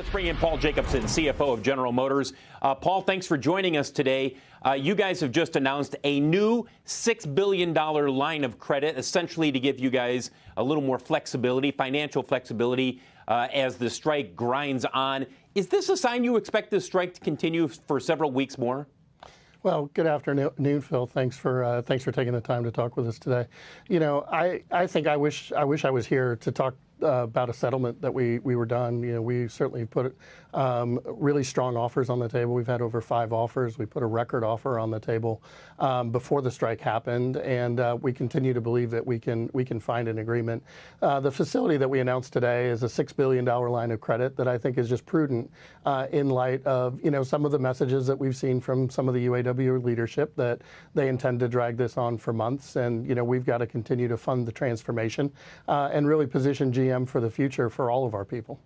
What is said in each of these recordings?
Let's bring in Paul Jacobson, CFO of General Motors. Paul, thanks for joining us today. You guys have just announced a new $6 billion line of credit, essentially to give you guys a little more flexibility, financial flexibility, as the strike grinds on. Is this a sign you expect this strike to continue for several weeks more? Well, good afternoon, Phil. Thanks for taking the time to talk with us today. You know, I think I wish I was here to talk about a settlement that we were done. You know, we certainly put really strong offers on the table. We've had over 5 offers. We put a record offer on the table before the strike happened, and we continue to believe that we can find an agreement. The facility that we announced today is a $6 billion line of credit that I think is just prudent in light of, you know, some of the messages that we've seen from some of the UAW leadership that they intend to drag this on for months, and you know, we've got to continue to fund the transformation and really position GM for the future for all of our people.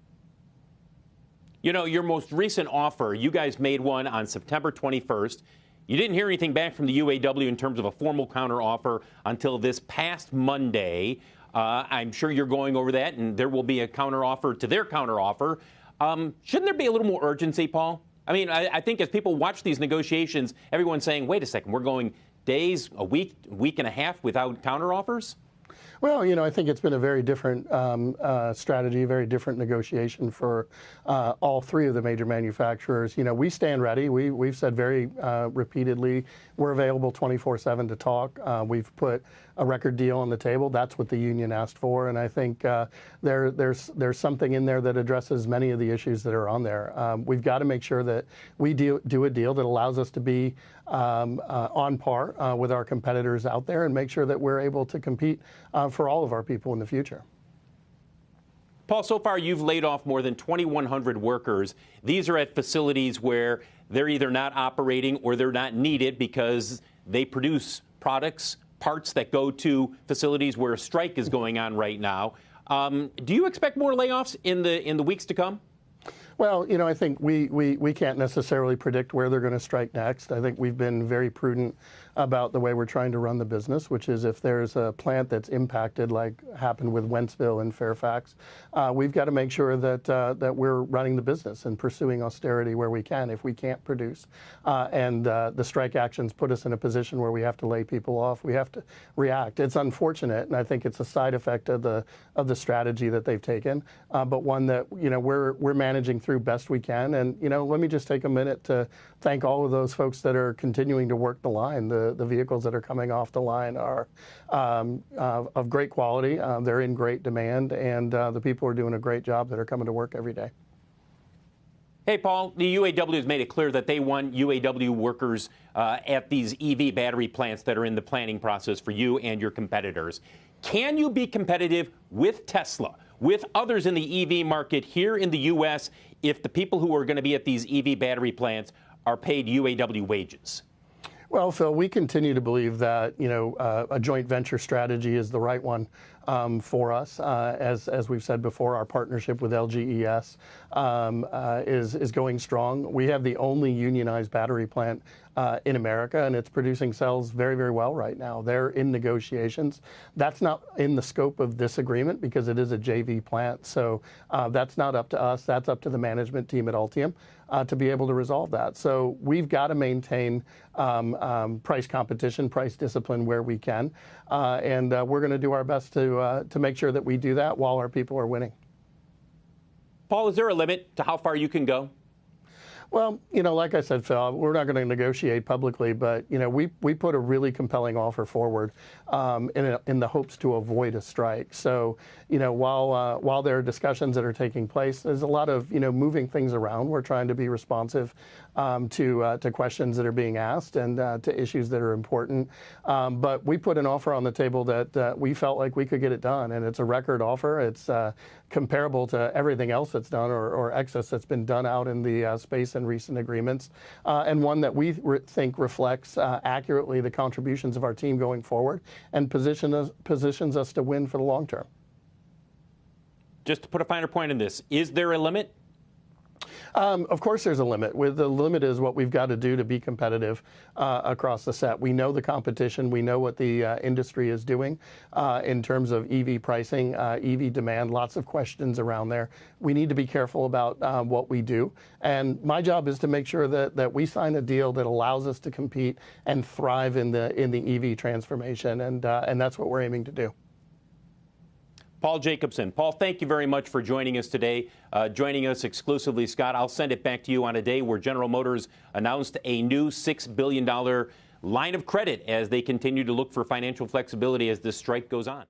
You know, your most recent offer, you guys made one on September 21st. You didn't hear anything back from the UAW in terms of a formal counteroffer until this past Monday. I'm sure you're going over that, and there will be a counteroffer to their counteroffer. Shouldn't there be a little more urgency, Paul? I mean, I think as people watch these negotiations, everyone's saying, wait a second, we're going days, a week and a half without counteroffers? Well, you know, I think it's been a very different strategy, very different negotiation for all 3 of the major manufacturers. You know, we stand ready. We've said very repeatedly we're available 24/7 to talk. We've put a record deal on the table. That's what the union asked for, and I think there's something in there that addresses many of the issues that are on there. We've got to make sure that we do a deal that allows us to be on par with our competitors out there and make sure that we're able to compete for all of our people in the future. Paul, so far you've laid off more than 2,100 workers. These are at facilities where they're either not operating or they're not needed because they produce parts that go to facilities where a strike is going on right now. Do you expect more layoffs in the weeks to come? Well, you know, I think we can't necessarily predict where they're going to strike next. I think we've been very prudent about the way we're trying to run the business, which is if there's a plant that's impacted, like happened with Wentzville and Fairfax, we've got to make sure that we're running the business and pursuing austerity where we can if we can't produce. And the strike actions put us in a position where we have to lay people off. We have to react. It's unfortunate, and I think it's a side effect of the strategy that they've taken, but one that, you know, we're managing through best we can. And, you know, let me just take a minute to thank all of those folks that are continuing to work the line. The vehicles that are coming off the line are of great quality. They're in great demand, and the people are doing a great job that are coming to work every day. Hey, Paul, the UAW has made it clear that they want UAW workers at these EV battery plants that are in the planning process for you and your competitors. Can you be competitive with Tesla, with others in the EV market here in the U.S. if the people who are going to be at these EV battery plants are paid UAW wages? Well, Phil, we continue to believe that, you know, a joint venture strategy is the right one for us. As we've said before, our partnership with LGES is going strong. We have the only unionized battery plant in America, and it's producing cells very, very well right now. They're in negotiations. That's not in the scope of this agreement because it is a JV plant. So that's not up to us. That's up to the management team at Ultium to be able to resolve that. So we've got to maintain price competition, price discipline where we can, and we're going to do our best to make sure that we do that while our people are winning. Paul, is there a limit to how far you can go? Well, you know, like I said, Phil, we're not going to negotiate publicly, but, you know, we put a really compelling offer forward in the hopes to avoid a strike. So, you know, while there are discussions that are taking place, there's a lot of, you know, moving things around. We're trying to be responsive to questions that are being asked and to issues that are important. But we put an offer on the table that we felt like we could get it done, and it's a record offer. It's comparable to everything else that's done or excess that's been done out in the space in recent agreements, and one that we think reflects accurately the contributions of our team going forward and positions us to win for the long term. Just to put a finer point on this, is there a limit? Of course, there's a limit. The limit is what we've got to do to be competitive across the set. We know the competition. We know what the industry is doing in terms of EV pricing, EV demand. Lots of questions around there. We need to be careful about what we do. And my job is to make sure that we sign a deal that allows us to compete and thrive in the EV transformation. And that's what we're aiming to do. Paul Jacobson. Paul, thank you very much for joining us today. Joining us exclusively, Scott, I'll send it back to you on a day where General Motors announced a new $6 billion line of credit as they continue to look for financial flexibility as this strike goes on.